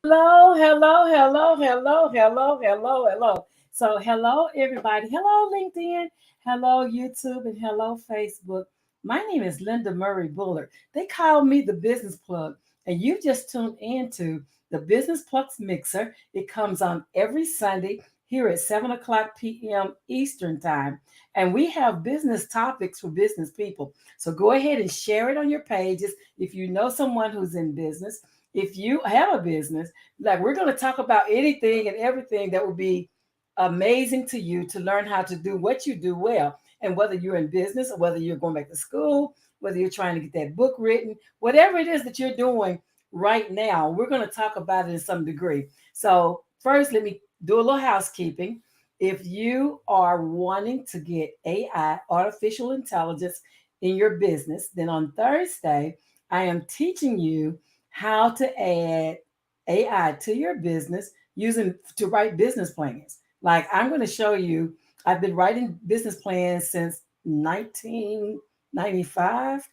Hello, hello, hello, hello, hello, hello, hello. So, hello, everybody. Hello, LinkedIn. Hello, YouTube, and hello, Facebook. My name is Linda Murray Bullard. They call me the Business Plug, and you just tuned into the Business Plugs Mixer. It comes on every Sunday here at 7 o'clock p.m. Eastern Time. And we have business topics for business people. So, go ahead and share it on your pages if you know someone who's in business. If you have a business, like we're going to talk about anything and everything that would be amazing to you to learn how to do what you do well. And whether you're in business or whether you're going back to school, whether you're trying to get that book written, whatever it is that you're doing right now, we're going to talk about it in some degree. So, first, let me do a little housekeeping. If you are wanting to get AI, artificial intelligence, in your business, then on Thursday, I am teaching you how to add AI to your business using to write business plans. Like I'm going to show you, I've been writing business plans since 1995.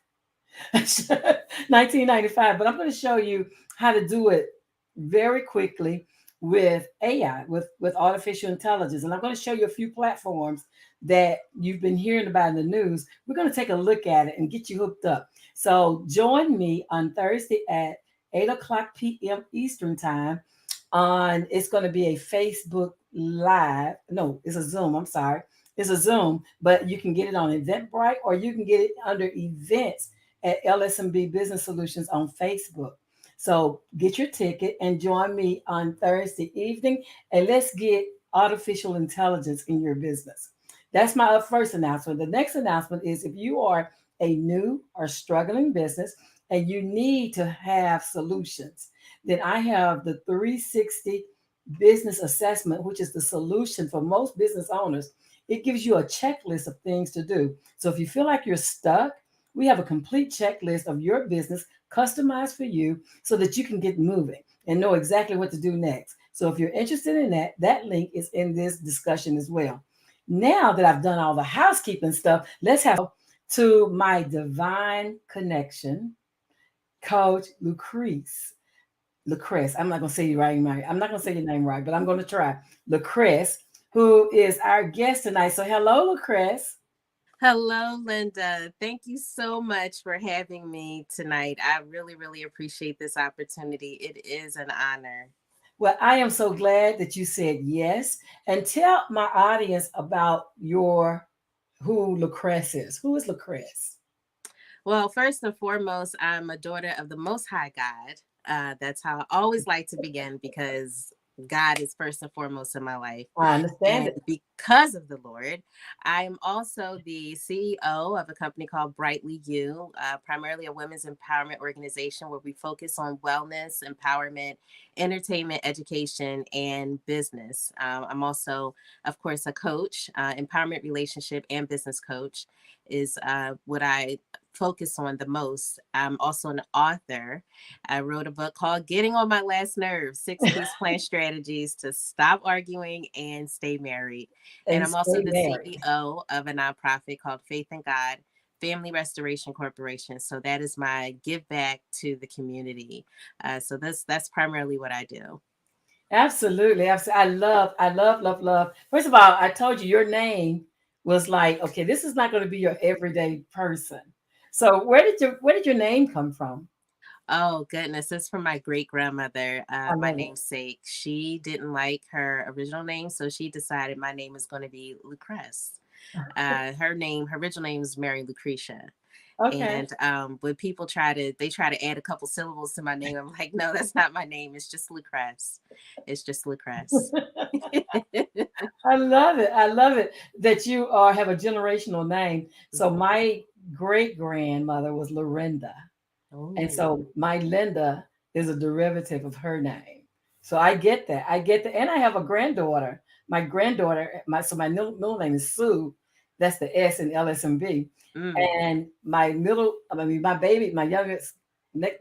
1995, but I'm going to show you how to do it very quickly with AI, with artificial intelligence. And I'm going to show you a few platforms that you've been hearing about in the news. We're going to take a look at it and get you hooked up. So join me on Thursday at 8 o'clock p.m. Eastern Time. On It's going to be a Facebook Live. No, it's a Zoom. I'm sorry. It's a Zoom, but you can get it on Eventbrite or you can get it under events at LSMB Business Solutions on Facebook. So get your ticket and join me on Thursday evening, and let's get artificial intelligence in your business. That's my first announcement. The next announcement is if you are a new or struggling business and you need to have solutions, then I have the 360 business assessment, which is the solution for most business owners. It gives you a checklist of things to do. So if you feel like you're stuck, we have a complete checklist of your business customized for you so that you can get moving and know exactly what to do next. So if you're interested in that, that link is in this discussion as well. Now that I've done all the housekeeping stuff, let's have to my divine connection, Coach Lucress. I'm not going to say your name right. I'm not going to say your name right, but I'm going to try. Lucress, who is our guest tonight. So hello, Lucress. Hello, Linda. Thank you so much for having me tonight. I really, really appreciate this opportunity. It is an honor. Well, I am so glad that you said yes. And tell my audience about your who Lucrece is. Who is Lucrece? Well, first and foremost, I'm a daughter of the Most High God. That's how I always like to begin because God is first and foremost in my life. I understand And it. because of the Lord, I am also the CEO of a company called Brightlyou, primarily a women's empowerment organization where we focus on wellness, empowerment, entertainment, education, and business. I'm also, of course, a coach, empowerment, relationship, and business coach is what I focus on the most. I'm also an author. I wrote a book called Getting on My Last Nerve, 6 Peace Plan Strategies to Stop Arguing and Stay Married. And And I'm also stay the married. CEO of a nonprofit called Faith in God Family Restoration Corporation. So that is my give back to the community. So that's primarily what I do. Absolutely. Absolutely. I love. First of all, I told you your name was like, okay, this is not going to be your everyday person. So where did your name come from? Oh goodness, it's from my great grandmother, I my love it. namesake. She didn't like her original name, so she decided my name is going to be Lucress. Her original name is Mary Lucretia. Okay. And when people try to add a couple syllables to my name, I'm like, no, that's not my name. It's just Lucress. It's just Lucress. I love it. I love it that you are have a generational name. So Mhm. my great grandmother was Lorinda. And Oh. so my Linda is a derivative of her name. So I get that. I get that. And I have a granddaughter. My middle name is Sue. That's the S in LSMB. Mm. And my baby, my youngest,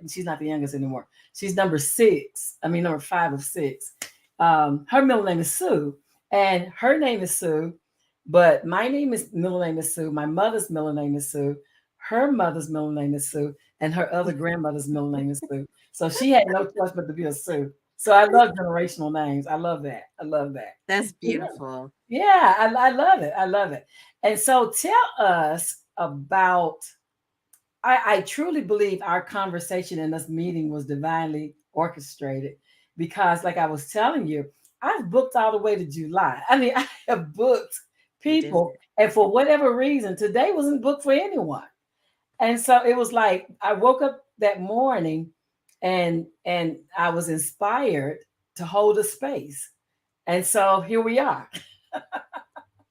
she's not the youngest anymore. She's number six. I mean, number five of six. Her middle name is Sue, and her name is Sue. But my middle name is Sue. My mother's middle name is Sue. Her mother's middle name is Sue, and her other grandmother's middle name is Sue. So she had no choice but to be a Sue. So I love generational names. I love that. I love that. That's Yeah, beautiful. yeah, I love it. I love it. And so tell us about, I truly believe our conversation in this meeting was divinely orchestrated because, like I was telling you, I've booked all the way to July. I mean, I have booked You did. people, and for whatever reason, today wasn't booked for anyone. And so it was like I woke up that morning and I was inspired to hold a space. And so here we are.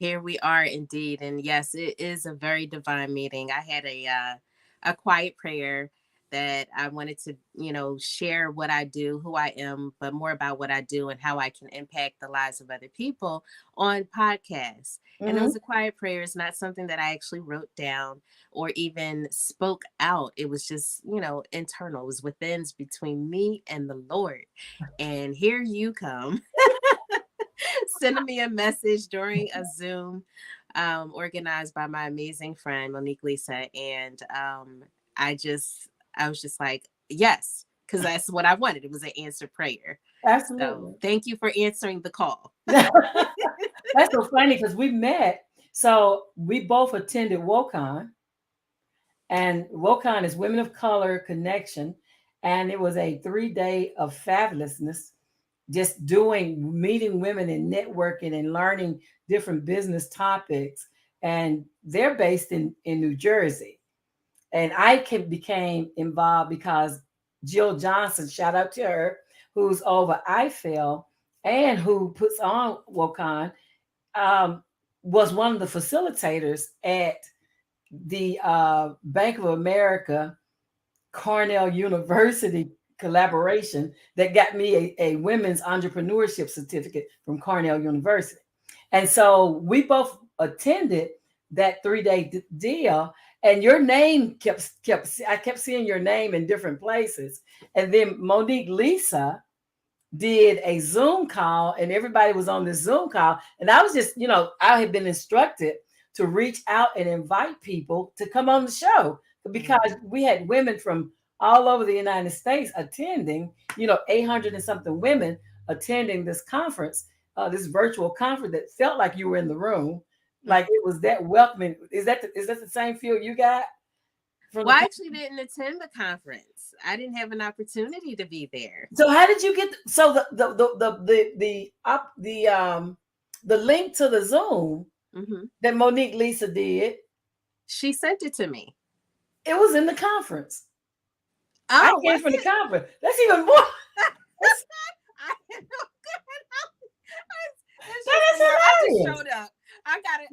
Here we are indeed. And yes, it is a very divine meeting. I had a quiet prayer that I wanted to, share what I do, who I am, but more about what I do and how I can impact the lives of other people on podcasts. And it Mhm. was a quiet prayer. It's not something that I actually wrote down or even spoke out. It was just, internal. It was within, between me and the Lord. And here you come sending me a message during a Zoom organized by my amazing friend Monique Lisa, and I was just like, yes, because that's what I wanted. It was an answered prayer. So Absolutely. thank you for answering the call. That's so funny because we met. So we both attended WOCON, and WOCON is Women of Color Connection. And it was a 3 day of fabulousness, just meeting women and networking and learning different business topics. And they're based in New Jersey. And became involved because Jill Johnson, shout out to her, who's over IFL and who puts on WOCON, um, was one of the facilitators at the Bank of America Cornell University collaboration that got me a women's entrepreneurship certificate from Cornell University. And so we both attended that 3 day deal. And your name I kept seeing your name in different places. And then Monique Lisa did a Zoom call, and everybody was on this Zoom call. And I was just, I had been instructed to reach out and invite people to come on the show because we had women from all over the United States attending, 800 and something women attending this conference, this virtual conference that felt like you were in the room. Like it was that welcoming. Is that the same feel you got from the Well, I conference? actually didn't attend the conference. I didn't have an opportunity to be there. So how did you get so the link to the Zoom Hmm. that Monique Lisa did, She sent it to me. it was in the conference. I Oh, came was from the it? conference. That's even more. That's, I didn't know. It's that just is more. I just hilarious. showed up. I got it.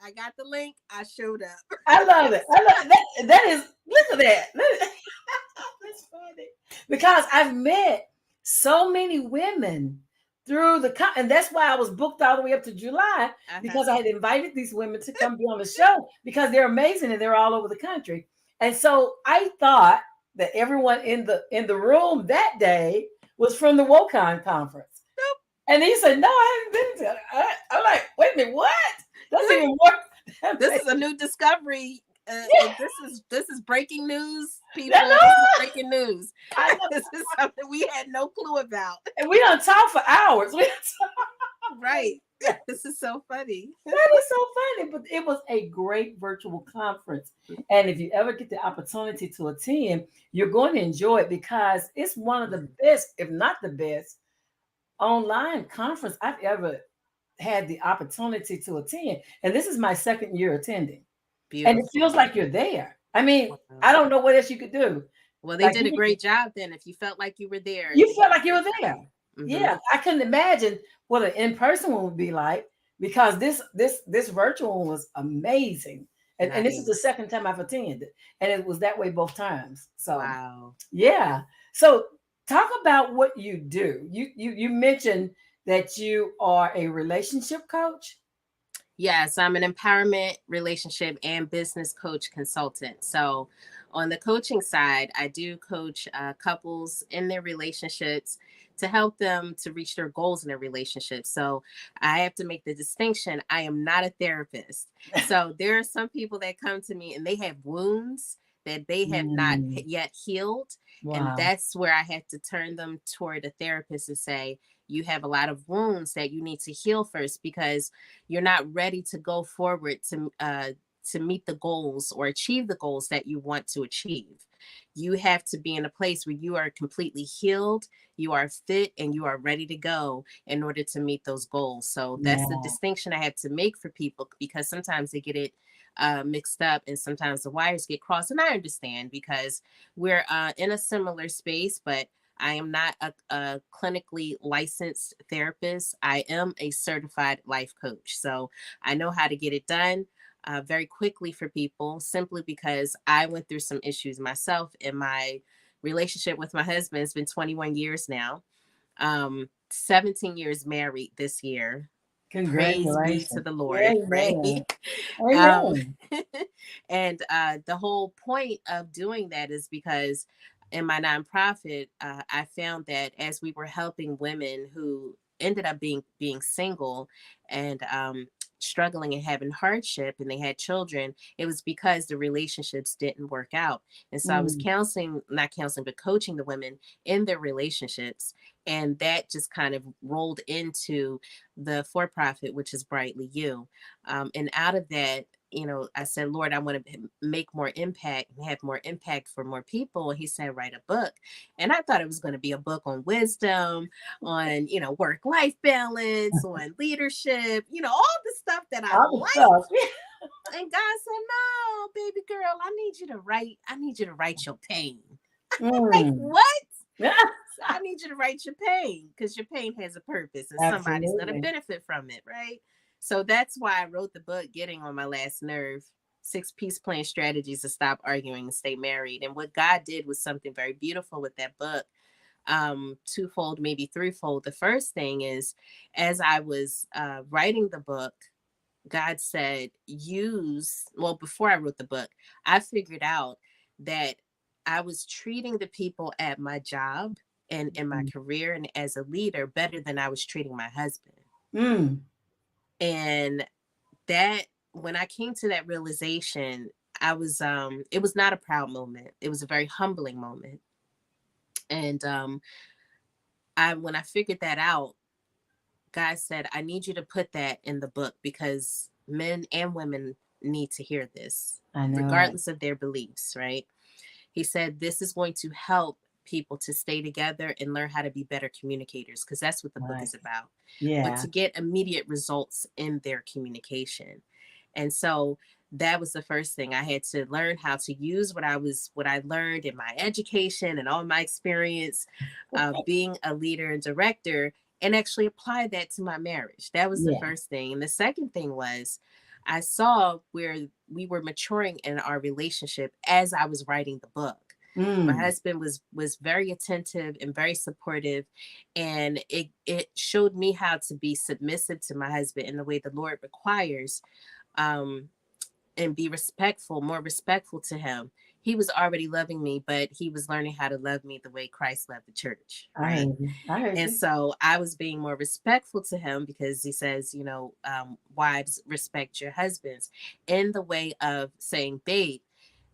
I got the link. I showed up. I love it. I love that. That is, look at that. That's funny because I've met so many women through and that's why I was booked all the way up to July Uh-huh. because I had invited these women to come be on the show because they're amazing and they're all over the country. And so I thought that everyone in the room that day was from the WOCON conference. And he said, "No, I haven't been to it." I'm like, "Wait a minute, what? That's even more." This is a new discovery. This is breaking news, Yeah, people. This is breaking news. I know. This is something we had no clue about. And we don't talk for hours. Right. That This is so funny. is so funny, but it was a great virtual conference. And if you ever get the opportunity to attend, you're going to enjoy it because it's one of the best, if not the best, online conference I've ever had the opportunity to attend. And this is my second year attending. And it feels Beautiful. like you're there. I mean, I Wow. don't know what else you could do. Well, they Like did a great job then. If you felt like you were there, you they felt did a like you were great job. there. Mm-hmm. Yeah, I couldn't imagine what an in-person one would be like because this virtual one was amazing. And this is the Nice. second time I've attended, and it was that way both times. So Wow. yeah. So talk about what you do. You mentioned that you are a relationship coach. Yes, I'm an empowerment, relationship, and business coach consultant. So, on the coaching side, I do coach couples in their relationships to help them to reach their goals in their relationship. So, I have to make the distinction I am not a therapist. So, there are some people that come to me and they have wounds that they have not Mm. yet healed. And Wow. that's where I had to turn them toward a therapist and say, you have a lot of wounds that you need to heal first, because you're not ready to go forward to meet the goals or achieve the goals that you want to achieve. You have to be in a place where you are completely healed, you are fit, and you are ready to go in order to meet those goals. So that's the Yeah. distinction I have to make for people, because sometimes they get it mixed up, and sometimes the wires get crossed. And I understand, because we're in a similar space, but I am not a clinically licensed therapist. I am a certified life coach. So I know how to get it done very quickly for people, simply because I went through some issues myself. In my relationship with my husband, it's been 21 years now, 17 years married this year. Praise be to Congratulations. the Lord, right? Amen. um, Amen. and the whole point of doing that is because in my nonprofit, I found that as we were helping women who ended up being single and struggling and having hardship, and they had children, it was because the relationships didn't work out. And so I was Mm. counseling, not counseling, but coaching the women in their relationships. And that just kind of rolled into the for profit, which is Brightlyou. And out of that, I said, Lord, I want to make more impact and have more impact for more people. And he said, write a book. And I thought it was going to be a book on wisdom, on, work life balance, on leadership, all the stuff that I All the like. stuff. And God said, no, baby girl, I need you to write your pain. Like, Mm. what? So I need you to write your pain, because your pain has a purpose and somebody's going to Absolutely. benefit from it, right? So that's why I wrote the book, Getting on My Last Nerve, 6 Peace Plan Strategies to Stop Arguing and Stay Married. And what God did was something very beautiful with that book, twofold, maybe threefold. The first thing is, as I was writing the book, God said, before I wrote the book, I figured out that I was treating the people at my job and in my career and as a leader better than I was treating my husband. Mm. And that, when I came to that realization, it was not a proud moment. It was a very humbling moment. And when I figured that out, God said, I need you to put that in the book, because men and women need to hear this, I know it. regardless of their beliefs, right? He said, this is going to help people to stay together and learn how to be better communicators, because that's what the book Right. is about, but Yeah. to get immediate results in their communication. And so that was the first thing. I had to learn how to use what I learned in my education and all my experience being a leader and director, and actually apply that to my marriage. That was the Yeah. first thing. And the second thing was, I saw where we were maturing in our relationship as I was writing the book. My Mm. husband was very attentive and very supportive, and it showed me how to be submissive to my husband in the way the Lord requires, um, and be respectful, more respectful to him. He was already loving me, but he was learning how to love me the way Christ loved the church, I right? heard you. I heard And you. so I was being more respectful to him, because he says, wives, respect your husbands, in the way of saying, babe,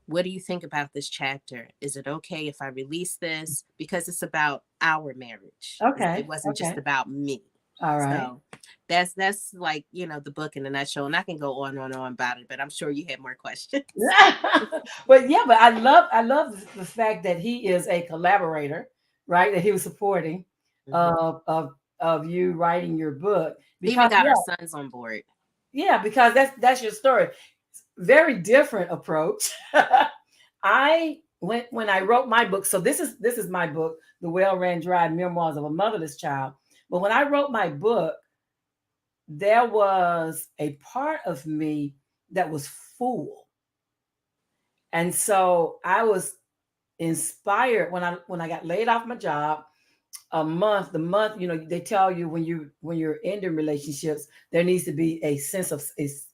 what do you think about this chapter? Is it okay if I release this? Because it's about our marriage. It Okay. wasn't just Okay. about me. All right. So that's like, the book in a nutshell. And I can go on and on about it, but I'm sure you have more questions. But yeah, but I love the fact that he is a collaborator, right? That he was supporting Mhm. of you writing your book Even because got our sons on board. yeah, because that's your story. Very different approach. I when I wrote my book, so this is my book, The Well Ran Dry Memoirs of a Motherless Child. But when I wrote my book, there was a part of me that was full. And so I was inspired when I got laid off my job. The month, they tell you when you're ending relationships, there needs to be a sense of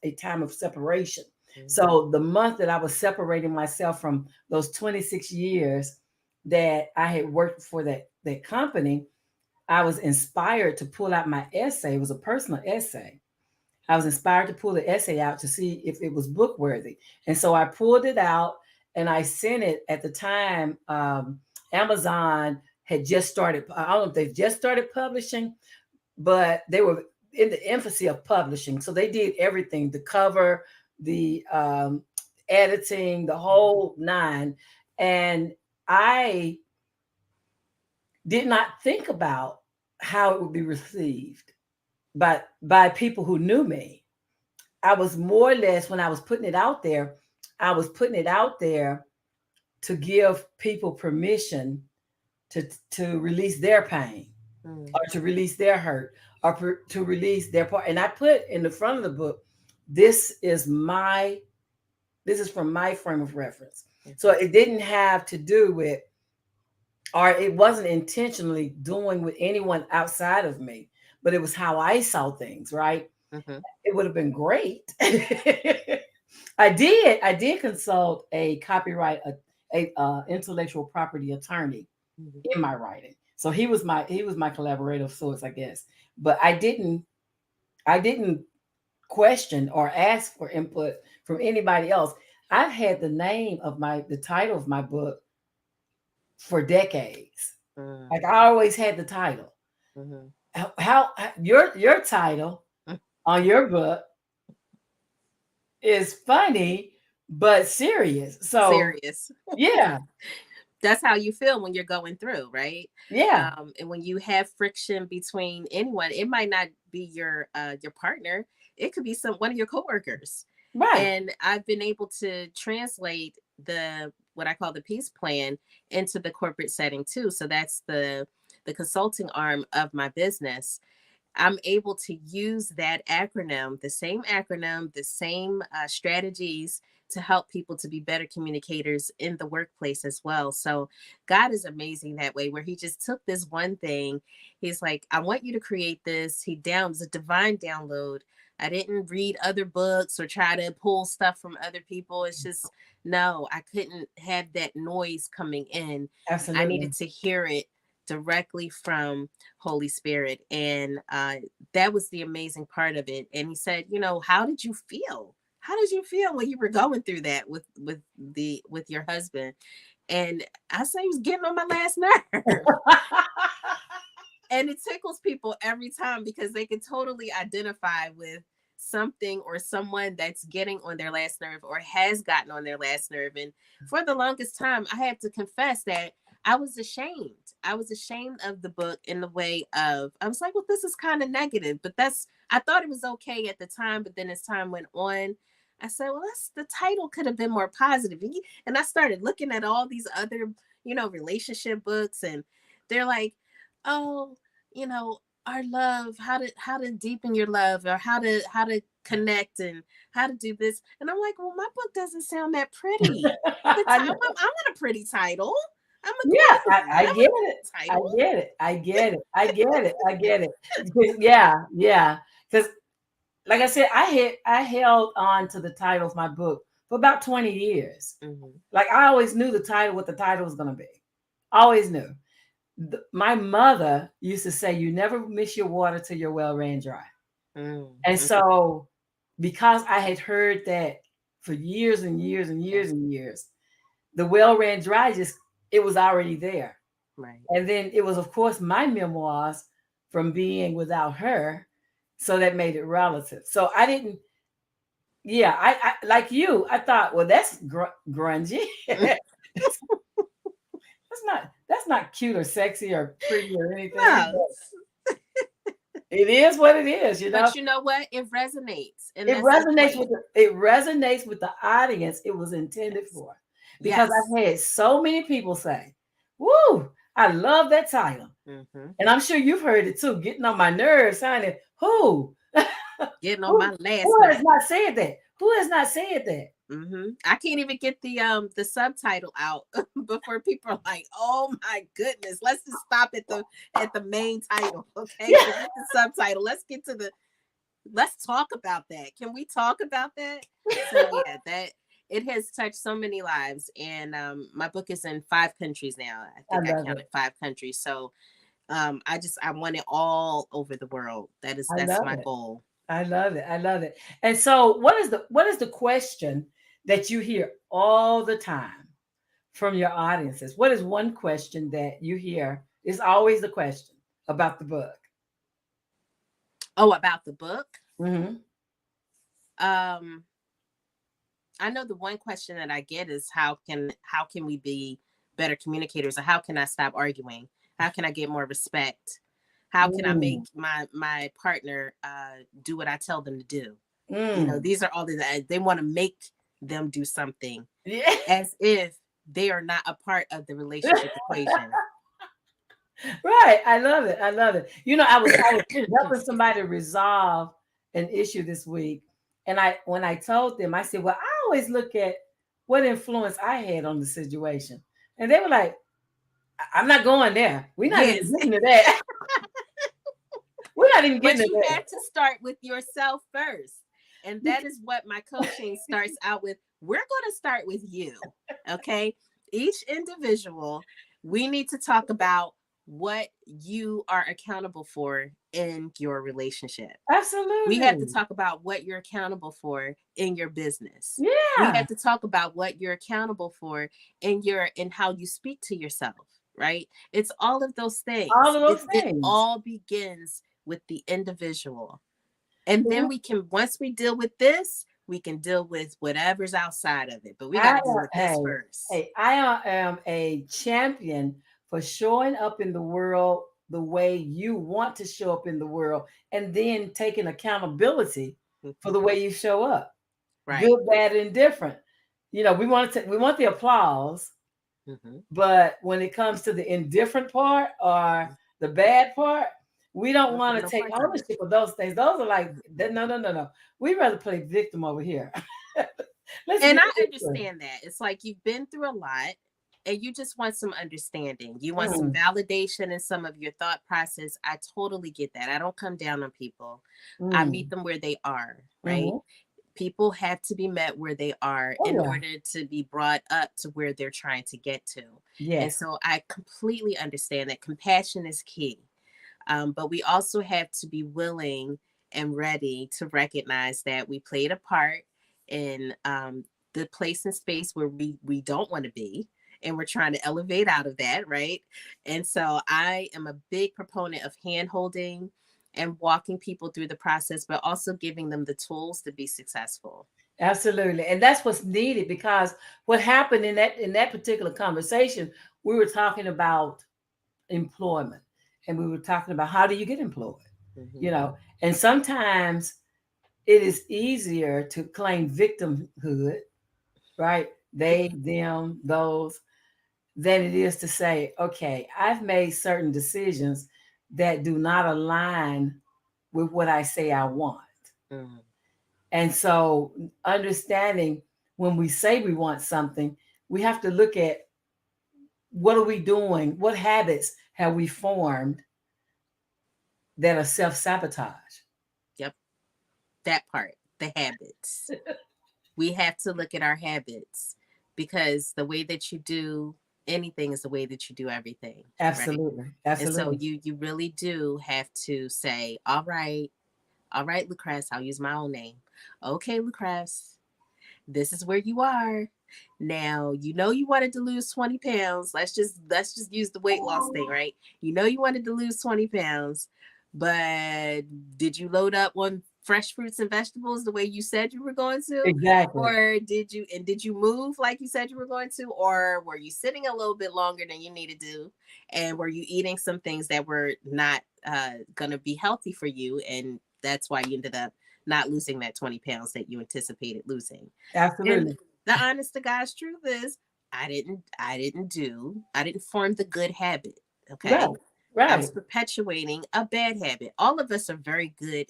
a time of separation. Mhm. So the month that I was separating myself from those 26 years that I had worked for that company, I was inspired to pull out my essay. It was a personal essay. I was inspired to pull the essay out to see if it was book worthy. And so I pulled it out, and I sent it at the time. Amazon had just started. I don't know if they've just started publishing, but they were in the infancy of publishing. So they did everything: the cover, the editing, the whole nine. And I did not think about how it would be received by people who knew me. I was more or less, when I was putting it out there, I was putting it out there to give people permission to to release their pain, or to release their hurt, or to release their part. And I put in the front of the book, this is my, this is from my frame of reference. So it didn't have to do with, or it wasn't intentionally doing with anyone outside of me, but it was how I saw things, right? Mm-hmm. It would have been great. I did consult a copyright, a intellectual property attorney in my writing. So he was my collaborator of sorts, I guess. But I didn't question or ask for input from anybody else. I've had the title of my book for decades. Like, I always had the title. Mm-hmm. How your title on your book is funny but serious. So Serious. yeah, That's how you feel when you're going through, right? yeah, And when you have friction between anyone, it might not be your partner. It could be one of your coworkers. right. And I've been able to translate the what I call the peace plan into the corporate setting too. So that's the consulting arm of my business. I'm able to use that acronym, the same strategies to help people to be better communicators in the workplace as well. So God is amazing that way, where He just took this one thing. He's like, I want you to create this. It was a divine download. I didn't read other books or try to pull stuff from other people. It's just, no, I couldn't have that noise coming in. I Absolutely. needed to hear it directly from Holy Spirit. And that was the amazing part of it. And he said, how did you feel? How did you feel when you were going through that with your husband? And I said, he was getting on my last nerve. And it tickles people every time because they can totally identify with something or someone that's getting on their last nerve or has gotten on their last nerve. And for the longest time, I had to confess that I was ashamed. I was ashamed of the book in the way of, I was like, well, this is kind of negative, but I thought it was okay at the time. But then as time went on, I said, well, the title could have been more positive. And I started looking at all these other, relationship books, and they're like, oh, our love, how to deepen your love, or how to connect, and how to do this. And I'm like, well, my book doesn't sound that pretty. I know. I want a pretty title. I'm a Yeah, queen. I I get want it. a I title. get it. I get it. I get it. I get it. Because, yeah, yeah. Because, like I said, I held on to the title of my book for about 20 years. Mm-hmm. Like, I always knew what the title was going to be. Always knew. My mother used to say, "You never miss your water till your well ran dry." And Mm-hmm. so, because I had heard that for years and years and Yeah. years and years, the well ran dry, just, it was already there. Right. And then it was, of course, my memoirs from being without her. So that made it relative. So I didn't, yeah, I like you, I thought, well, that's grungy. That's not cute or sexy or pretty or anything. No, It is what it is, you know. but you know what? It resonates, and It that's the resonates point. with the audience it was intended Yes. for. Because Yes. I've had so many people say, "Woo, I love that title." Mm-hmm. And I'm sure you've heard it too, getting on my nerves, honey. Who? Getting on who my last who has nerve. not said that? Who has not said that? I can't even get the subtitle out before people are like, "Oh my goodness, let's just stop at the main title, okay? Yeah. Forget the subtitle. Let's talk about that. Can we talk about that?" So yeah, that it has touched so many lives, and my book is in 5 countries now. I I think I love counted it. 5 countries. So I want it all over the world. I That's love my it. goal. I love it. I love it. And so what is the question that you hear all the time from your audiences? What is one question that you hear? It's always the question about the book. Oh, about the book. Mm-hmm. Um, I know the one question that I get is how can we be better communicators, or how can I stop arguing? How can I get more respect? How can I make Mm. my partner do what I tell them to do? Mm. These are all they want to make them do something Yeah. as if they are not a part of the relationship equation. Right. I love it. I love it. I was helping Excuse me. somebody resolve an issue this week. And when I told them, I said, well, I always look at what influence I had on the situation. And they were like, I'm not going there. We're not even Yes, getting to that. We're not even getting but to you that. have to start with yourself first. And that is what my coaching starts out with. We're going to start with you. Okay. Each individual, we need to talk about what you are accountable for in your relationship. We have to Absolutely. talk about what you're accountable for in your business. We Yeah. have to talk about what you're accountable for in how you speak to yourself, right? It's all of those All things. of It those it things. all begins with the individual. And then Mhm. we can, once we deal with this, we can deal with whatever's outside of it. But we got I to deal with this hey, first. hey, I am a champion for showing up in the world the way you want to show up in the world, and then taking accountability for Mhm. the way you show up, Right. good, bad, and different. We want the applause, Hmm. but when it comes to the indifferent part or the bad part, we We don't don't want want to no take parts of it. ownership of those things. Those are like, no, no, no, no. We'd rather play victim over here. Let's And get I this one. understand that. It's like you've been through a lot and you just want some understanding. You want some Mm, validation in some of your thought process. I totally get that. I don't come down on people. I meet mm, them where they are, right? mhm. People have to be met where they are Oh, in yeah. order to be brought up to where they're trying to get to. And Yes, so I completely understand that compassion is key. But we also have to be willing and ready to recognize that we played a part in the place and space where we don't want to be. And we're trying to elevate out of that, right? And so I am a big proponent of hand holding and walking people through the process, but also giving them the tools to be successful. absolutely. And that's what's needed because what happened in that particular conversation, we were talking about employment and we were talking about how do you get employed, Hmm. you know, and sometimes it is easier to claim victimhood, right? They, them, those, than it is to say, okay, I've made certain decisions that do not align with what I say I want. Hmm. And so, understanding when we say we want something, we have to look at what are we doing? What habits have we formed that are self sabotage? Yep, that part, the habits. We have to look at our habits because the way that you do anything is the way that you do everything, right? Absolutely. And so Absolutely. you really do have to say, all right, Lucress, I'll use my own name. Okay, Lucress, this is where you are. Now, you wanted to lose 20 pounds. Let's just use the weight loss thing, right? You wanted to lose 20 pounds, but did you load up on fresh fruits and vegetables the way you said you were going to? Exactly. Or did you move like you said you were going to? Or were you sitting a little bit longer than you needed to? And were you eating some things that were not going to be healthy for you? And that's why you ended up not losing that 20 pounds that you anticipated losing. And Absolutely. the honest to God's truth is I didn't form the good habit. Right. Okay. I was Right. perpetuating a bad habit. All of us are very good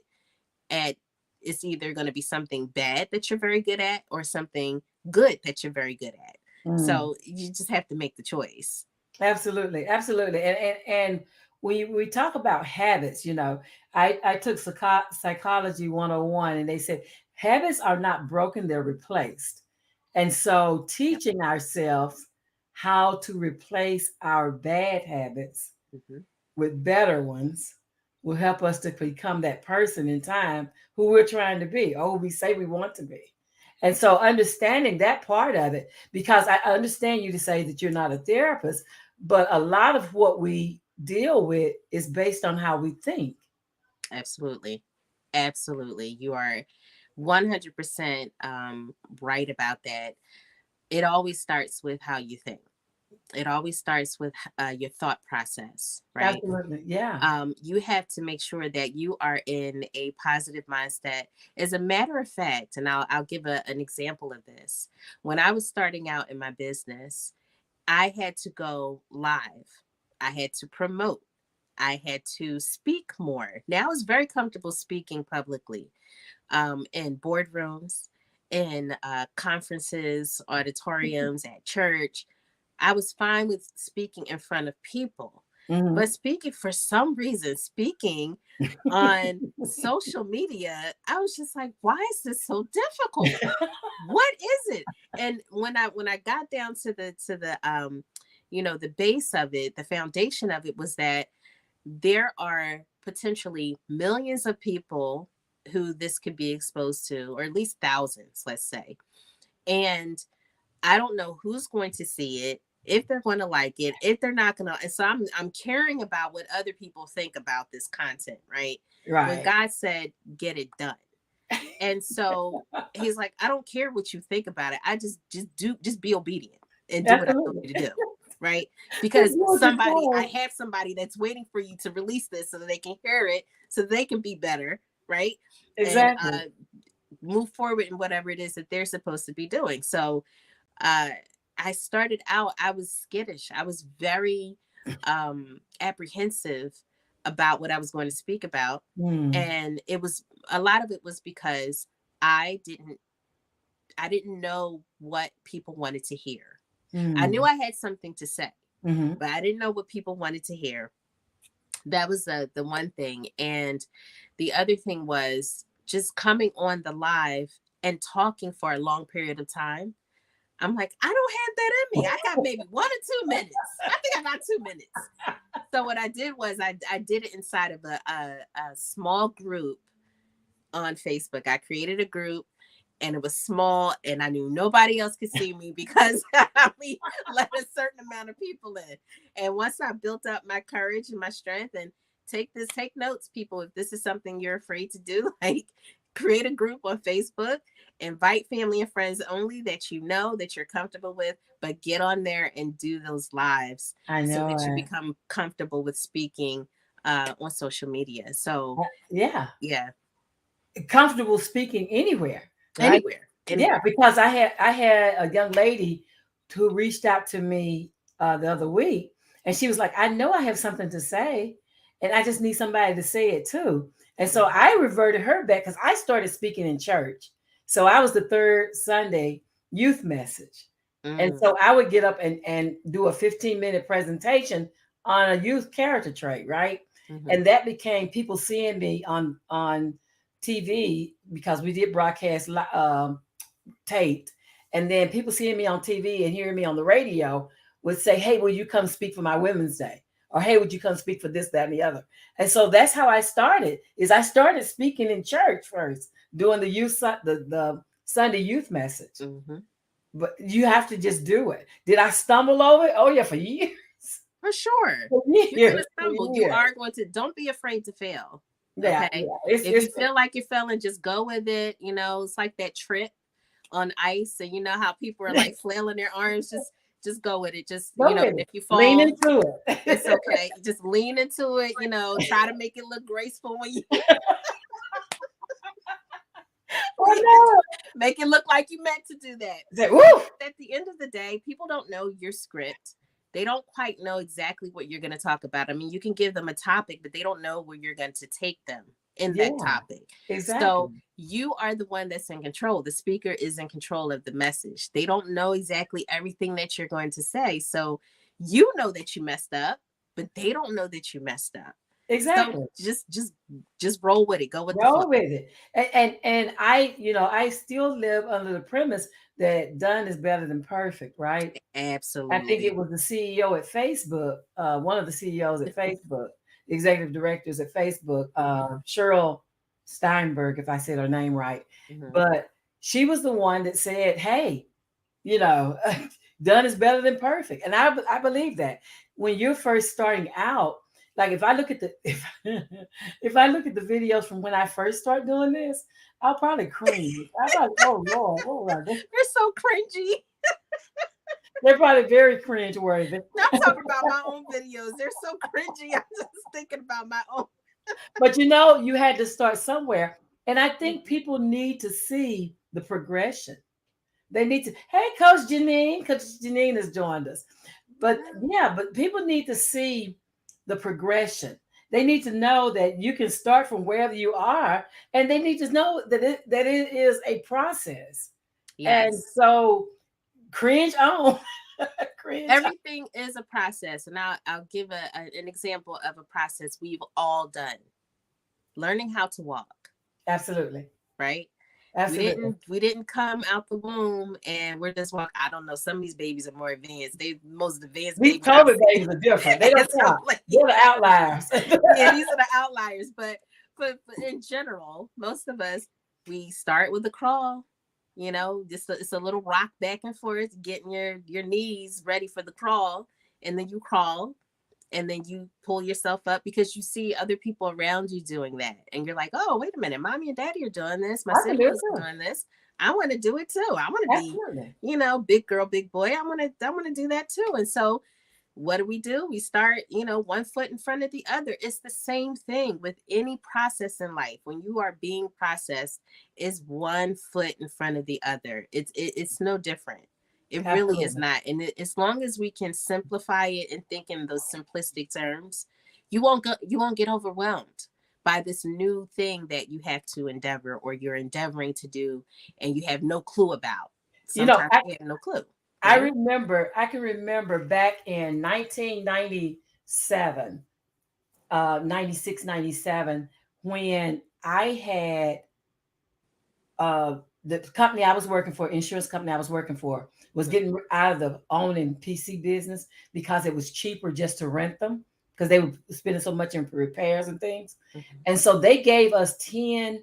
at, it's either going to be something bad that you're very good at or something good that you're very good at. Mm. So you just have to make the choice. Absolutely, absolutely. And we talk about habits, I took psychology 101 and they said habits are not broken, they're replaced. And so Yep. teaching ourselves how to replace our bad habits Hmm. with better ones will help us to become that person in time who we're trying to be, or who we say we want to be. And so understanding that part of it, because I understand you to say that you're not a therapist, but a lot of what we deal with is based on how we think. Absolutely. Absolutely. You are 100% right about that. It always starts with how you think. It always starts with your thought process, right? Absolutely. Yeah. You have to make sure that you are in a positive mindset. As a matter of fact, and I'll give an example of this. When I was starting out in my business, I had to go live. I had to promote. I had to speak more. Now I was very comfortable speaking publicly, in boardrooms, in conferences, auditoriums, at church. I was fine with speaking in front of people. Hmm. But speaking, for some reason, speaking on social media, I was just like, why is this so difficult? What is it? And when I got down to the the base of it, the foundation of it was that there are potentially millions of people who this could be exposed to, or at least thousands, let's say. And I don't know who's going to see it, if they're going to like it, if they're not going to. And so I'm caring about what other people think about this content, right? When Right. God said, get it done. And so he's like, I don't care what you think about it. I just be obedient and do what I told Absolutely. you to do. Right. Just Because do what you're I told. have somebody that's waiting for you to release this so that they can hear it, so they can be better. Right. And Exactly. move forward in whatever it is that they're supposed to be doing. So uh, I started out, I was skittish. I was very apprehensive about what I was going to speak about. Mm, And it was, a lot of it was because I didn't I didn't know what people wanted to hear. I knew mm, I had something to say, hmm. but I didn't know what people wanted to hear. That was the one thing. And the other thing was just coming on the live and talking for a long period of time. I'm like, I don't have that in me. I got maybe 1 or 2 minutes. I think I got 2 minutes. So what I did was I did it inside of a small group on Facebook. I created a group, and it was small, and I knew nobody else could see me because we let a certain amount of people in. And once I built up my courage and my strength, and take notes, people, if this is something you're afraid to do, like, create a group on Facebook, invite family and friends only that you know, that you're comfortable with, but get on there and do those lives I so know that you it. become comfortable with speaking on social media. So Yeah. yeah, Comfortable speaking anywhere, right? anywhere, Yeah, anywhere. because I had a young lady who reached out to me the other week, and she was like, "I know I have something to say, and I just need somebody to say it too." And so Mhm. I reverted her back because I started speaking in church. So I was the third Sunday youth message, and Mm, so I would get up and do a 15-minute presentation on a youth character trait, right? mhm. And that became people seeing me on TV because we did broadcast taped, and then people seeing me on TV and hearing me on the radio would say, "Hey, will you come speak for my Women's Day?" Or, "Hey, would you come speak for this, that, and the other?" And so that's how I started. Is I started speaking in church first, doing the Sunday youth message. Mhm. But you have to just do it. Did I stumble over it? Oh yeah, for years, For sure. for You're going years, to for stumble. You years. are going to, don't be afraid to fail. Yeah, Okay. yeah. It's If it's you feel like you're failing, just go with it. It's like that trip on ice, and you know how people are like flailing their arms. Just go with it. Just, go with and if it. you Lean fall, into it's it. okay. Just lean into it, try to make it look graceful when you Oh lean into no! it. Make it look like you meant to do that. Say, woo! At the end of the day, people don't know your script. They don't quite know exactly what you're going to talk about. I mean, you can give them a topic, but they don't know where you're going to take them in that Yeah, topic. So exactly. you are the one that's in control. The speaker is in control of the message. They don't know exactly everything that you're going to say. So you know that you messed up, but they don't know that you messed up. So Exactly. just roll with it. Go with the flow. Roll with it. And I still live under the premise that done is better than perfect, right? I think Absolutely. it was the CEO at Facebook, one of the CEOs at Facebook, executive directors at Facebook, Hmm. Cheryl Steinberg, if I said her name right. Hmm. But she was the one that said, hey, you know, done is better than perfect. And I believe that when you're first starting out, like if I look at the if I look at the videos from when I first start doing this, I'll probably cringe. I probably, oh Lord, oh my God. They're so cringy. They're probably very cringe worthy. I'm talking about my own videos. They're so cringy. I'm just thinking about my own. But you know, you had to start somewhere. And I think Mhm. people need to see the progression. They need to, hey, Coach Janine has joined us. But yeah, but people need to see the progression. They need to know that you can start from wherever you are, and they need to know that it is a process. And Yes. so cringe on, cringe on. Everything is a process. And I'll give an example of a process we've all done. Learning how to walk, Absolutely, right? we absolutely. didn't we didn't come out the womb and we're just walking. I don't know, some of these babies are more advanced. They most advanced These babies I've COVID seen. babies are different. They don't And so count. like, They're the outliers. yeah, these are the outliers. But in general, most of us, we start with a crawl. Just it's a little rock back and forth, getting your knees ready for the crawl, and then you crawl, and then you pull yourself up because you see other people around you doing that, and you're like, oh, wait a minute, mommy and daddy are doing this, my I can do it siblings are too. doing this, I want to do it too, I want to be, Absolutely. big girl, big boy, I want to do that too. And so what do? We start, one foot in front of the other. It's the same thing with any process in life. When you are being processed, is one foot in front of the other. It's no different. It really is Absolutely. not. And as long as we can simplify it and think in those simplistic terms, you won't get overwhelmed by this new thing that you have to endeavor, or you're endeavoring to do, and you have no clue about. You know, Sometimes you have no clue, I right? remember, I can remember back in 1997, 96, 97, when I had the company I was working for, insurance company I was working for, was getting out of the owning PC business because it was cheaper just to rent them because they were spending so much in repairs and things. Mhm. And so they gave us 10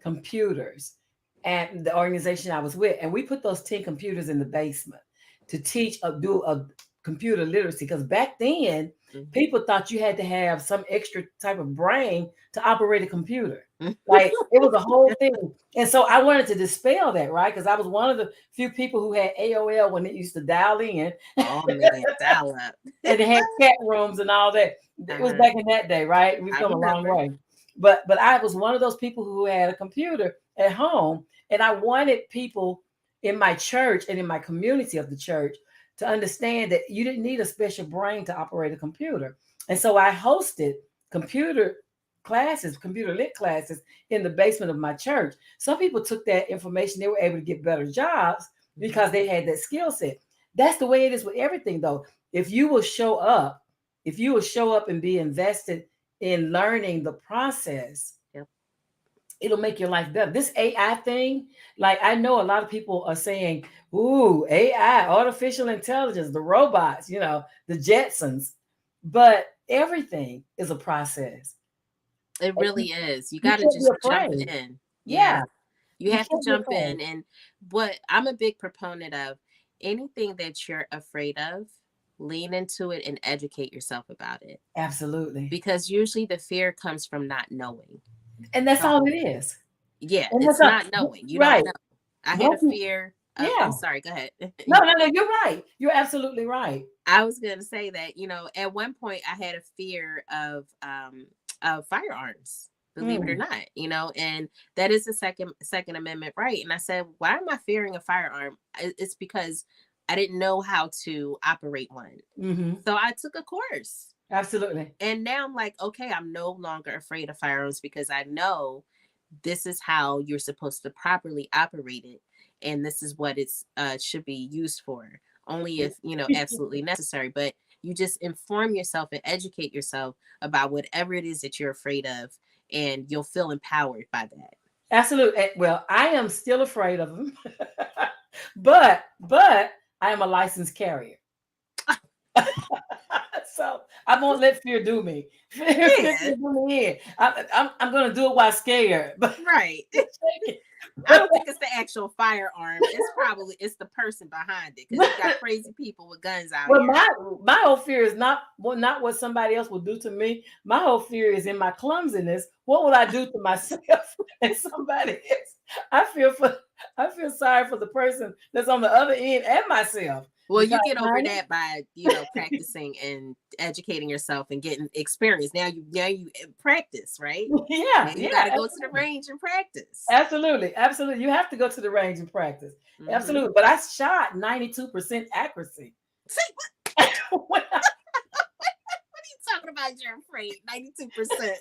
computers at the organization I was with, and we put those 10 computers in the basement to teach do a computer literacy, because back then Mhm. people thought you had to have some extra type of brain to operate a computer. Like it was a whole thing. And so I wanted to dispel that, right? Because I was one of the few people who had AOL when it used to dial in, Oh man, dial up. and it had chat rooms and all that. It was Uh-huh. back in that day, right? We've I come a long remember. way. But I was one of those people who had a computer at home, and I wanted people in my church and in my community of the church to understand that you didn't need a special brain to operate a computer. And so I hosted computer classes, computer lit classes in the basement of my church. Some people took that information, they were able to get better jobs Mhm. because they had that skill set. That's the way it is with everything, though. If you will show up, if you will show up and be invested in learning the process, Yep. it'll make your life better. This AI thing, like I know a lot of people are saying, ooh, AI, artificial intelligence, the robots, the Jetsons. But everything is a process. It And really is. You you got to can't be just jump afraid. in. Yeah. Yeah, You you have to can't be jump afraid. in. And what I'm a big proponent of, anything that you're afraid of, lean into it and educate yourself about it. Absolutely. Because usually the fear comes from not knowing. And that's all So, it is. yeah, And that's it's all not knowing. You don't right. know. I had a Once you, fear of, I'm yeah. sorry, go ahead. No, no, no, you're right. You're absolutely right. I was going to say that, at one point I had a fear of firearms, believe it or Mm, not, and that is the second amendment right. And I said, why am I fearing a firearm? It's because I didn't know how to operate one. hmm. So I took a course. Absolutely. And now I'm like, okay, I'm no longer afraid of firearms because I know this is how you're supposed to properly operate it, and this is what it's should be used for. Only if absolutely necessary. But you just inform yourself and educate yourself about whatever it is that you're afraid of, and you'll feel empowered by that. Absolutely. Well, I am still afraid of them, but I am a licensed carrier. So I won't let fear do me. Fear Yeah, can do me in. I'm going to do it while scared, but right. I don't think it's the actual firearm. It's the person behind it, because you got crazy people with guns out Well, here. my whole fear is not what somebody else will do to me. My whole fear is in my clumsiness. What will I do to myself and somebody else? I feel for I feel sorry for the person that's on the other end and myself. Well, Because you get over that by, practicing and educating yourself and getting experience. Now you practice, right? yeah, Now you got yeah, to go to the range and practice. absolutely, absolutely. You have to go to the range and practice. Mm-hmm. Absolutely. But I shot 92% accuracy. See, When I- what are you talking about? You're afraid. 92%.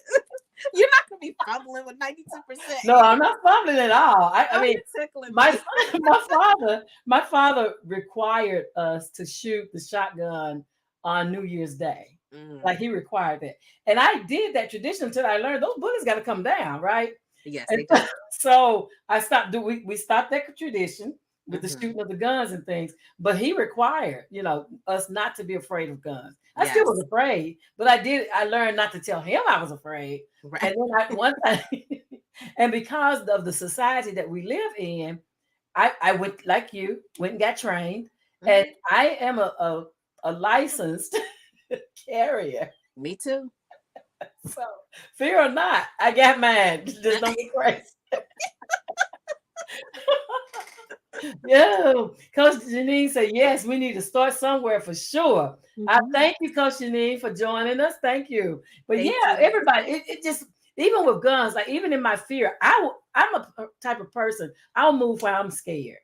You're not gonna be fumbling with 92%. no, I'm not fumbling at all. I mean, You're tickling my me. my father required us to shoot the shotgun on New Year's Day. Like Mm. he required that. And I did that tradition until I learned those bullets got to come down, right? Yes, And they do. so I stopped we stopped that tradition with the Mm-hmm. shooting of the guns and things, but he required, us not to be afraid of guns. I still was Yes. afraid, but I learned not to tell him I was afraid. Right. And then one time, and because of the society that we live in, I went like you, went and got trained, and Mm-hmm. I am a licensed carrier. Me too. So fear or not, I got mine. Just don't get crazy. Yeah, Coach Janine said, yes, we need to start somewhere for sure. I Mm-hmm. thank you, Coach Janine, for joining us. Thank you. But yeah, Thank you. everybody, it just, even with guns, like even in my fear, I'm a type of person, I'll move while I'm scared.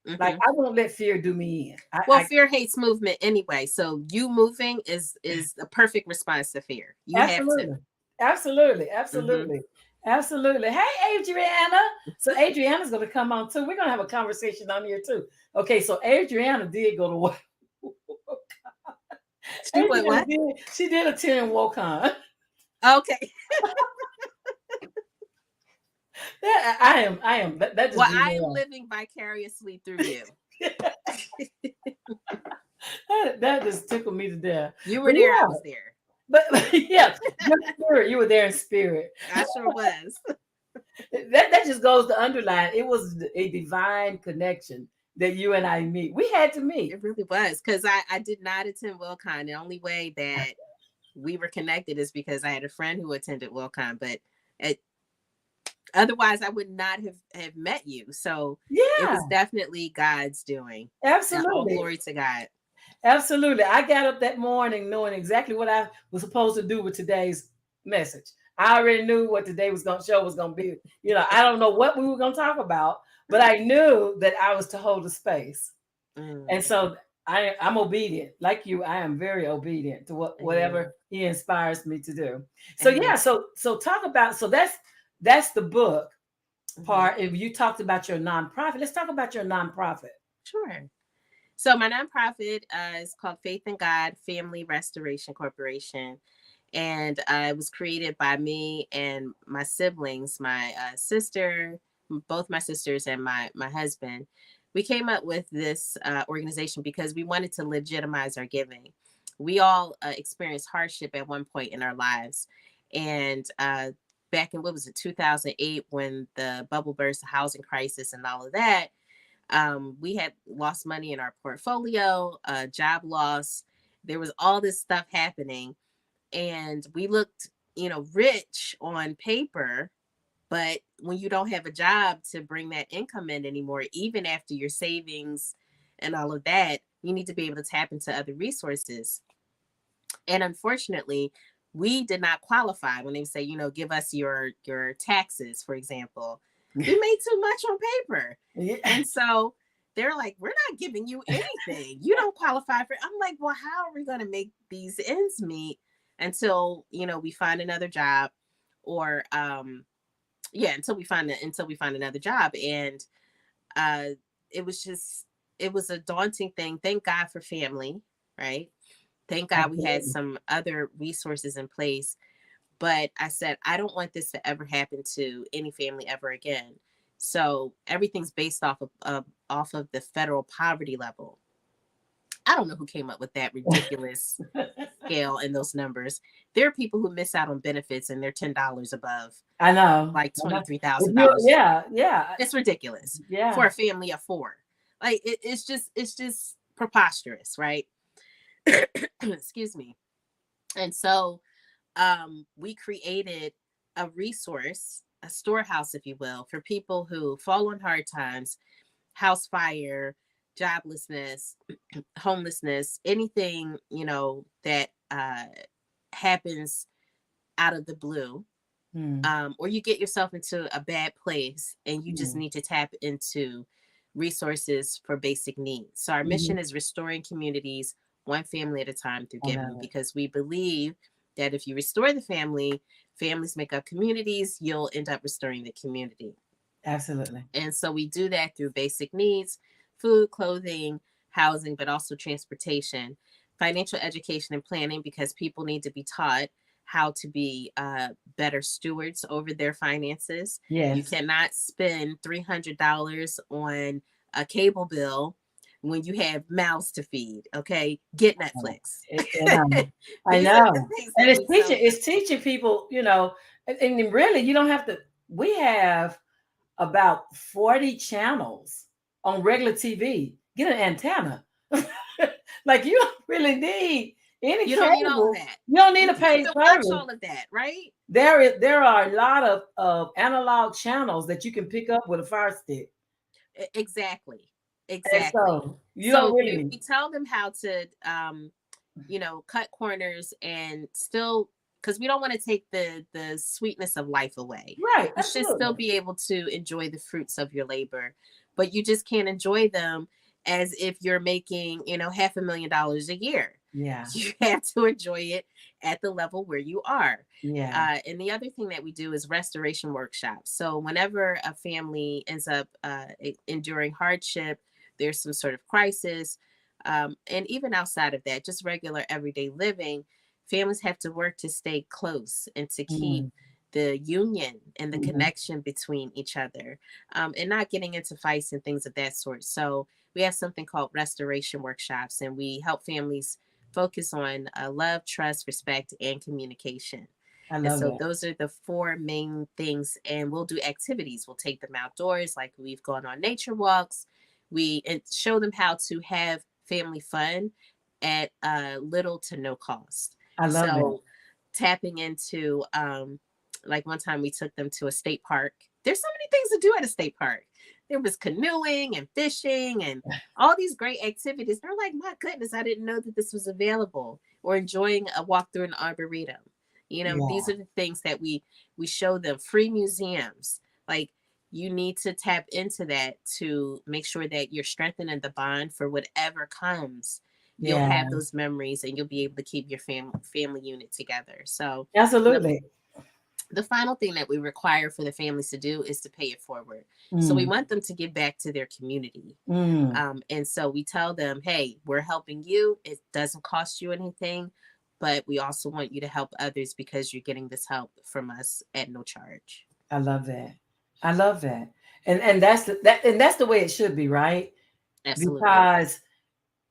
Like Mm-hmm. I won't let fear do me in. Well, fear hates movement anyway. So you moving is a perfect response to fear. You have to. Absolutely. Absolutely. Mm-hmm. Absolutely. Absolutely. Hey, Adriana. So Adriana's going to come on too. We're going to have a conversation on here too. Okay, so Adriana did go to work. She went what? She did attend WOCON. Okay. I am. That just Well, blew I me am away. living vicariously through you. That just tickled me to death. You were But there. I yeah, was there. but yeah, your spirit, you were there in spirit. I sure was. That just goes to underline it was a divine connection that you and I meet. We had to meet. It really was, because I did not attend WillCon. The only way that we were connected is because I had a friend who attended WillCon, but it, otherwise I would not have met you. So it Yeah, was definitely God's doing. All absolutely. glory to God. Absolutely. I got up that morning knowing exactly what I was supposed to do with today's message. I already knew what today was going to show was going to be. I don't know what we were going to talk about, but I knew that I was to hold a space. And Mm, so I'm obedient. Like you, I am very obedient to amen. whatever he inspires me to do. So yeah, Amen. so talk about that's the book Mhm. part. If you talked about your nonprofit, let's talk about your nonprofit. Sure. So my nonprofit is called Faith in God Family Restoration Corporation, and it was created by me and my siblings, my sister, both my sisters, and my husband. We came up with this organization because we wanted to legitimize our giving. We all experienced hardship at one point in our lives, and back in, what was it, 2008, when the bubble burst, the housing crisis, and all of that, we had lost money in our portfolio, job loss. There was all this stuff happening, and we looked, rich on paper. But when you don't have a job to bring that income in anymore, even after your savings and all of that, you need to be able to tap into other resources. And unfortunately, we did not qualify when they say, give us your taxes, for example. We made too much on paper. Yeah. And so they're like, we're not giving you anything. You don't qualify for it. I'm like, well, how are we going to make these ends meet until, we find another job, or until we find another job. And uh it was just, it was a daunting thing. Thank God for family, right? Thank God we had Absolutely. some other resources in place. But I said, I don't want this to ever happen to any family ever again. So everything's based off of the federal poverty level. I don't know who came up with that ridiculous scale and those numbers. there are people who miss out on benefits and they're $10 above I know. like I know. $23,000. Yeah, yeah, It's ridiculous for yeah. a family of four. Like it's just preposterous, right? Excuse me. And so we created a resource, a storehouse, if you will, for people who fall on hard times, house fire, joblessness, homelessness, anything, that happens out of the blue, Hmm. or you get yourself into a bad place and you just Hmm. need to tap into resources for basic needs. So, our Hmm. mission is restoring communities one family at a time through I love giving, it. because we believe that if you restore the family, families make up communities, you'll end up restoring the community. Absolutely. And so we do that through basic needs, food, clothing, housing, but also transportation, financial education, and planning, because people need to be taught how to be better stewards over their finances. You Yes. cannot spend $300 on a cable bill when you have mouths to feed. Okay, get Netflix. And I These are the know. things And that we tell them. it's teaching people, and really you don't have to. We have about 40 channels on regular TV. Get an antenna. Like you don't really need any You don't need all of cable. that. You don't need You a can paid still watch service. all of that, right? There are a lot of analog channels that you can pick up with a fire stick. Exactly. And Exactly. so you don't So really we, need. we tell them how to, cut corners and still, because we don't want to take the sweetness of life away. Right, You should still absolutely. be able to enjoy the fruits of your labor, but you just can't enjoy them as if you're making, $500,000 a year. Yeah. You have to enjoy it at the level where you are. Yeah. And the other thing that we do is restoration workshops. So whenever a family ends up enduring hardship, there's some sort of crisis, and even outside of that, just regular everyday living, families have to work to stay close and to keep Mm, the union and the mhm. connection between each other, and not getting into fights and things of that sort. So we have something called restoration workshops, and we help families focus on love, trust, respect, and communication. I And love so that. those are the four main things. And we'll do activities. We'll take them outdoors, like we've gone on nature walks. We show them how to have family fun at little to no cost. I love that. So tapping into, like one time we took them to a state park. There's so many things to do at a state park. There was canoeing and fishing and all these great activities. They're like, my goodness, I didn't know that this was available. Or enjoying a walk through an arboretum. These Yeah. are the things that we show them. Free museums. Like, you need to tap into that to make sure that you're strengthening the bond for whatever comes. You'll Yeah. have those memories and you'll be able to keep your family unit together. So the Absolutely. the final thing that we require for the families to do is to pay it forward. So we Mm, want them to give back to their community. mm. And so we tell them, hey, we're helping you. It doesn't cost you anything, but we also want you to help others because you're getting this help from us at no charge. I love that. I love that. And that's the way it should be, right? Absolutely. Because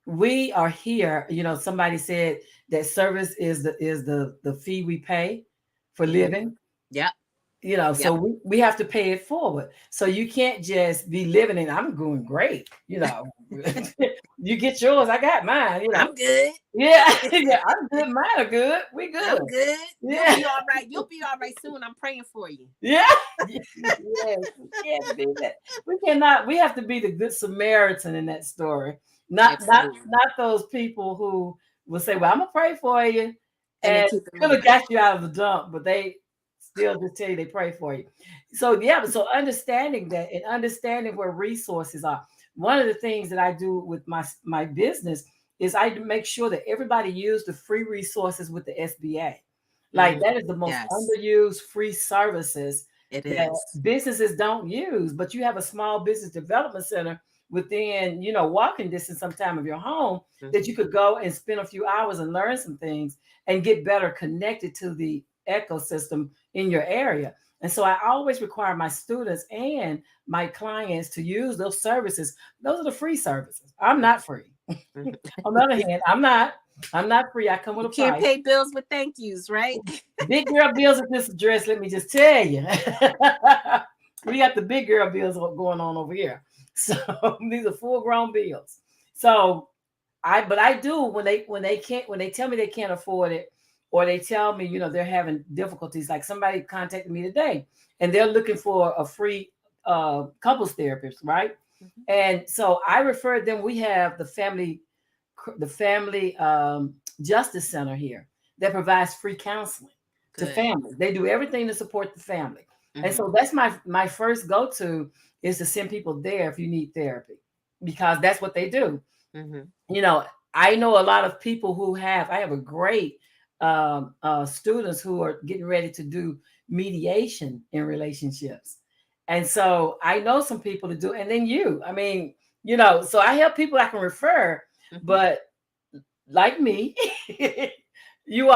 we are here. Somebody said that service is the fee we pay for Hmm. living. Yep. So Yep. we have to pay it forward. So you can't just be living and I'm going great. You get yours, I got mine. I'm good. Yeah, yeah, I'm good. Mine are good. We good. I'm good. You'll Yeah, be all right. You'll be all right soon. I'm praying for you. yeah, yes. We can't be that. We cannot. We have to be the good Samaritan in that story. Absolutely. Not those people who will say, "Well, I'm gonna pray for you," And they and keep it really moving. got you out of the dump, but they still just tell you they pray for you. So yeah, so understanding that and understanding where resources are. One of the things that I do with my business is I make sure that everybody use the free resources with the SBA. Like Mm, that is the most yes, underused free services it that is. businesses don't use. But you have a small business development center within, walking distance sometime of your home that you Hmm. could go and spend a few hours and learn some things and get better connected to the ecosystem in your area. And so I always require my students and my clients to use those services. Those are the free services. I'm not free. Hmm. On the other hand, I'm not. I'm not free. I come with You a can't price. pay bills with thank yous, right? Big girl bills at this address, let me just tell you. We got the big girl bills going on over here. So these are full grown bills. So but I do when they tell me they can't afford it, or they tell me, they're having difficulties. Like somebody contacted me today and they're looking for a free couples therapist, right? Mhm. And so I referred them. We have the family justice center here that provides free counseling to Good. families. They do everything to support the family. And Hmm. so that's my first go-to, is to send people there if you need therapy, because that's what they do. Hmm. you know, I know a lot of people I have a great students who are getting ready to do mediation in relationships. And so I know some people to do, and then so I help people I can refer, Hmm. but like me, these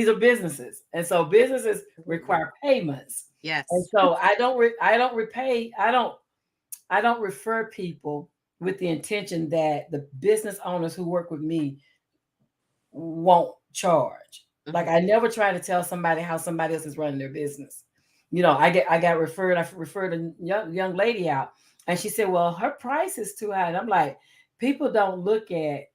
are businesses. And so businesses Absolutely. require payments. And Yes. so I don't refer people with the intention that the business owners who work with me won't charge. Like, Hmm. I never try to tell somebody how somebody else is running their business. I referred a young lady out, and she said, "Well, her price is too high." And I'm like, people don't look at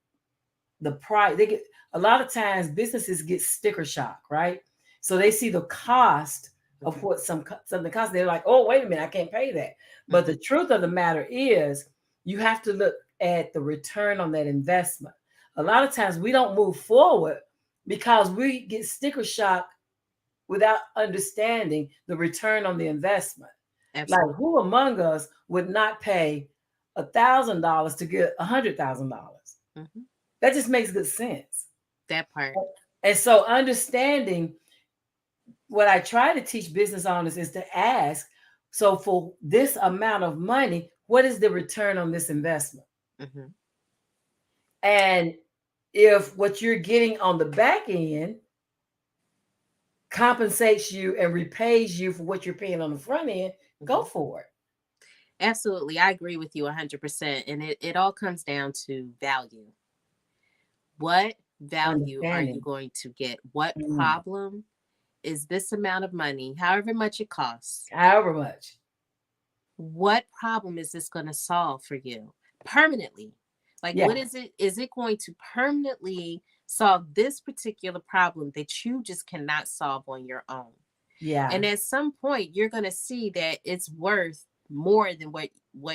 the price. They get A lot of times businesses get sticker shock, right? So they see the cost of Hmm. what something costs. They're like, "Oh, wait a minute, I can't pay that." But Hmm. the truth of the matter is, you have to look at the return on that investment. A lot of times we don't move forward because we get sticker shock without understanding the return on the investment. Like, Absolutely. who among us would not pay $1,000 to get $100,000? Hmm. That just makes good sense. That part. And so, understanding, what I try to teach business owners is to ask, so for this amount of money, what is the return on this investment? Hmm. And if what you're getting on the back end compensates you and repays you for what you're paying on the front end, go Hmm. for it. Absolutely. I agree with you 100%. And it all comes down to value. What value are you Understanding. going to get? What Mm. problem is this amount of money, however much it costs? However much. What problem is this going to solve for you permanently? Like, Yeah. what is it? Is it going to permanently solve this particular problem that you just cannot solve on your own? Yeah. And at some point, you're going to see that it's worth more than what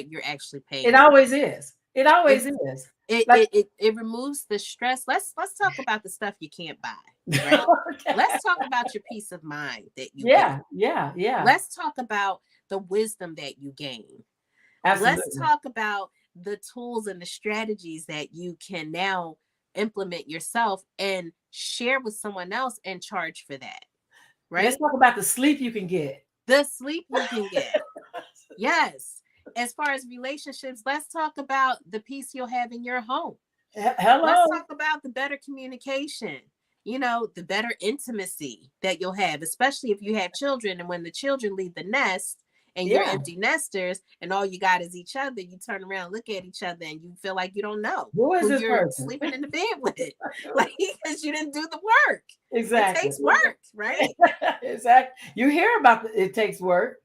you're actually It paying for. always is. It always It is. it Like, it it, it removes the stress. Let's talk about the stuff you can't buy, right? okay. Let's talk about your peace of mind that you get. Yeah. Yeah. Yeah. Let's talk about the wisdom that you gain. Let's Absolutely. talk about the tools and the strategies that you can now implement yourself and share with someone else and charge for that, Let's right? talk about the sleep you can get. The sleep you can get. Yes. As far as relationships, let's talk about the peace you'll have in your home. Let's Hello. talk about the better communication, the better intimacy that you'll have, especially if you have children. And when the children leave the nest and you're Yeah. empty nesters and all you got is each other, you turn around, look at each other, and you feel like you don't know Who is who this you're person? sleeping in the bed with. Like, because you didn't do the work. It Exactly. takes work, right? Exactly. You hear about it takes work,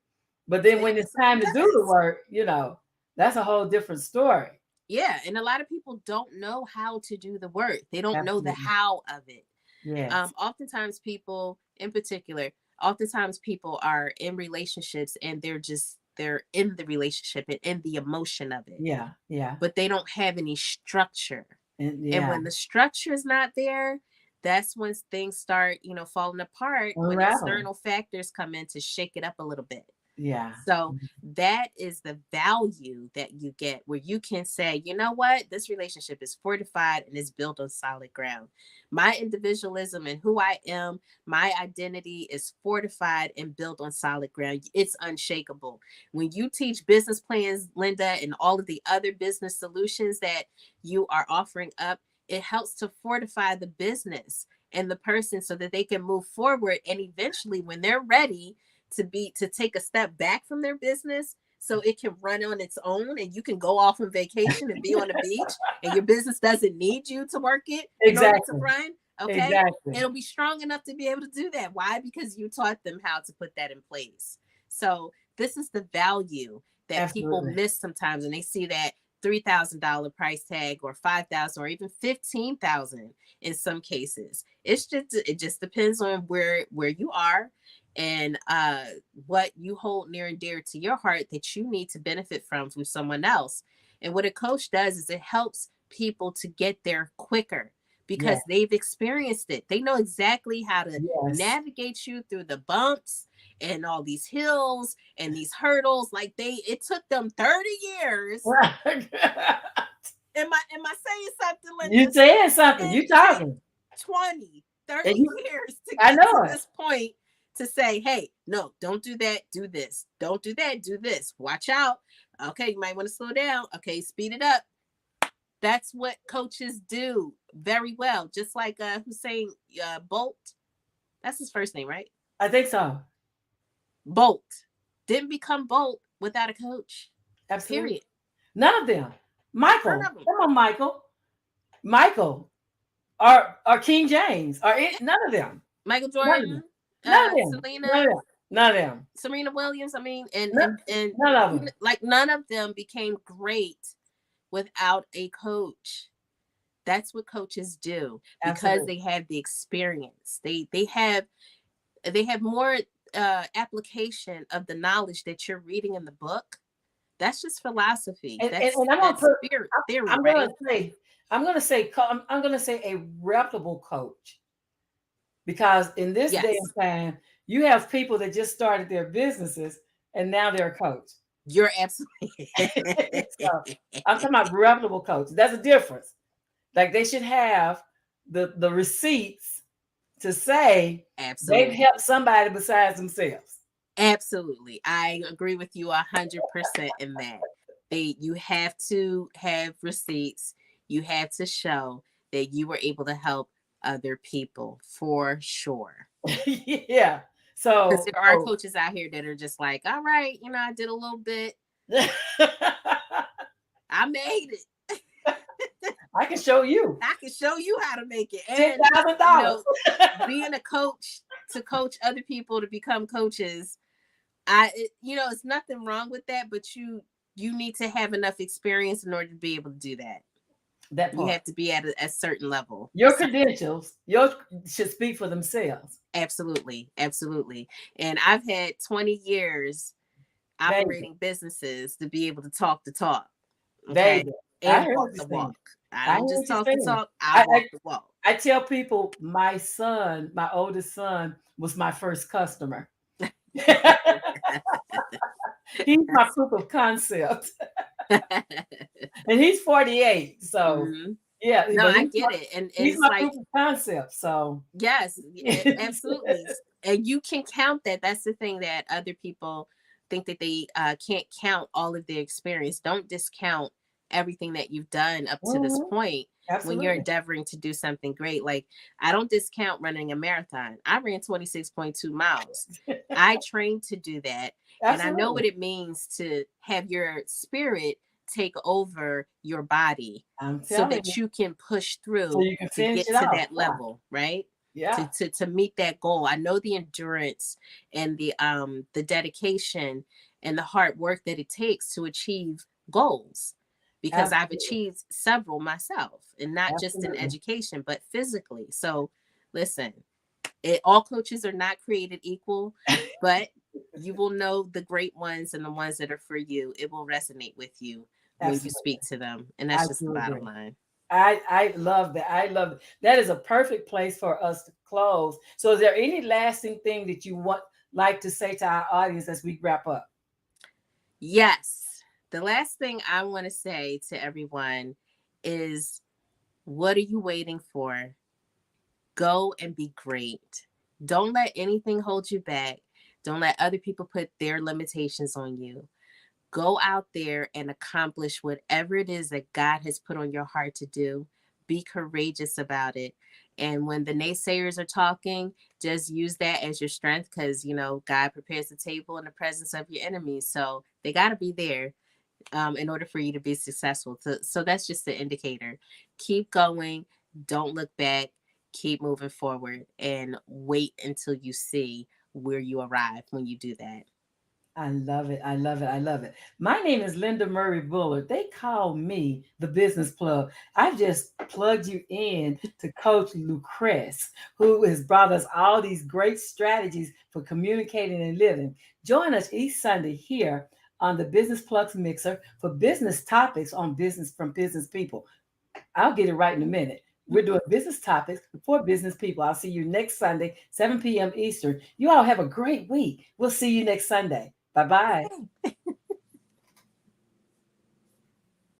but then It when it's time absolutely to do the does. work, that's a whole different story. Yeah. And a lot of people don't know how to do the work, they don't know the Absolutely. how of it. Yes. Oftentimes people in particular, oftentimes people are in relationships and they're in the relationship and in the emotion of it, Yeah. Yeah. but they don't have any structure. And And yeah. when the structure is not there, that's when things start, falling apart, when Unraveling. external factors come in to shake it up a little bit. Yeah. So that is the value that you get, where you can say, you know what, this relationship is fortified and is built on solid ground. My individualism and who I am, my identity is fortified and built on solid ground. It's unshakable. When you teach business plans, Linda, and all of the other business solutions that you are offering up, it helps to fortify the business and the person so that they can move forward. And eventually, when they're ready to take a step back from their business, so it can run on its own and you can go off on vacation and be on the beach and your business doesn't need you to work it in order to Exactly. run. Okay. Exactly. It'll be strong enough to be able to do that. Why? Because you taught them how to put that in place. So this is the value that people Absolutely. miss sometimes, and they see that $3,000 price tag or 5,000 or even 15,000 in some cases. It just depends on where you are and what you hold near and dear to your heart that you need to benefit from someone else. And what a coach does is it helps people to get there quicker Yes. because they've experienced it. They know exactly how to Yes. navigate you through the bumps and all these hills and these hurdles. Like it took them 30 years. Am I saying something, Linda? You saying something. It You took talking. 20, 30 And you, years to I get to know it. this point to say, hey, no, don't do that, do this. Don't do that, do this. Watch out. Okay, you might want to slow down. Okay, speed it up. That's what coaches do very well. Just like Hussein Bolt. That's his first name, right? I think so. Bolt didn't become Bolt without a coach. Absolutely. Period. None of them. None Michael. of them. Come on, Michael. Michael. Or King James. None of them. Michael None of them. Jordan, None of them. None Selena, of them. None of them. Serena Williams. I mean, None, and none of even them. like none of them became great without a coach. That's what coaches do because Absolutely. they have the experience. They have more application of the knowledge that you're reading in the book. That's just philosophy. And I'm gonna That's put. spirit theory, I'm gonna right? say. I'm gonna say a reputable coach, because in this day and Yes, time, you have people that just started their businesses and now they're a coach. you're absolutely So I'm talking about reputable coach. That's a difference. Like they should have the receipts to say they've absolutely. helped somebody besides themselves. Absolutely. I agree with you 100% in that. You have to have receipts. You have to show that you were able to help other people for sure. Yeah. Because So, there are coaches out here that are just like, all right, I did a little bit. I made it. I can show you I can show you how to make it. ten And, thousand you dollars. know, being a coach to coach other people to become coaches, it's nothing wrong with that, but you need to have enough experience in order to be able to do that. That You part. have to be at a certain level. Your So credentials, yours should speak for themselves. absolutely, absolutely. And I've had 20 years Baby, operating businesses to be able to talk the talk, okay, baby. I and hear walk what you're the saying. walk. I I hear don't just what you're talk the saying. talk, I I, walk the walk. I tell people my son, my oldest son, was my first customer. He's my proof of concept. And he's 48. So Mhm. yeah, No, but I get it. And he's it's my like, proof of concept. So yes, absolutely. And you can count that. That's the thing that other people think that they can't count all of their experience. Don't discount everything that you've done up to this mhm, point when you're absolutely. endeavoring to do something great. Like, I don't discount running a marathon. I ran 26.2 miles. I trained to do that. And I know Absolutely. what it means to have your spirit take over your body I'm so telling that you. you can push So through you can to finish get it to off. that Yeah. level, right? to, Yeah. to to meet that goal. I know the endurance and the dedication and the hard work that it takes to achieve goals, because I've Absolutely. achieved several myself, and not just in Absolutely. education but physically. So listen, all coaches are not created equal, but you will know the great ones and the ones that are for you. It will resonate with you when you Absolutely. speak to them, and I that's just the do bottom agree. line. I love that. I love that. That is a perfect place for us to close. So is there any lasting thing that you want like to say to our audience as we wrap up? Yes. The last thing I want to say to everyone is, what are you waiting for? Go and be great. Don't let anything hold you back. Don't let other people put their limitations on you. Go out there and accomplish whatever it is that God has put on your heart to do. Be courageous about it And when the naysayers are talking, just use that as your strength, because, God prepares the table in the presence of your enemies. So they got to be there in order for you to be successful. So that's just the indicator. Keep going. Don't look back. Keep moving forward and wait until you see where you arrive when you do that. I love it. I love it. I love it. My name is Linda Murray Bullard. They call me the business plug. I just plugged you in to Coach Lucress, who has brought us all these great strategies for communicating and living. Join us each Sunday here on the Business Plugs Mixer for business topics on business from business people. I'll get it right in a minute. We're doing business topics for business people. I'll see you next Sunday, 7 p.m. Eastern. You all have a great week. We'll see you next Sunday. Bye bye.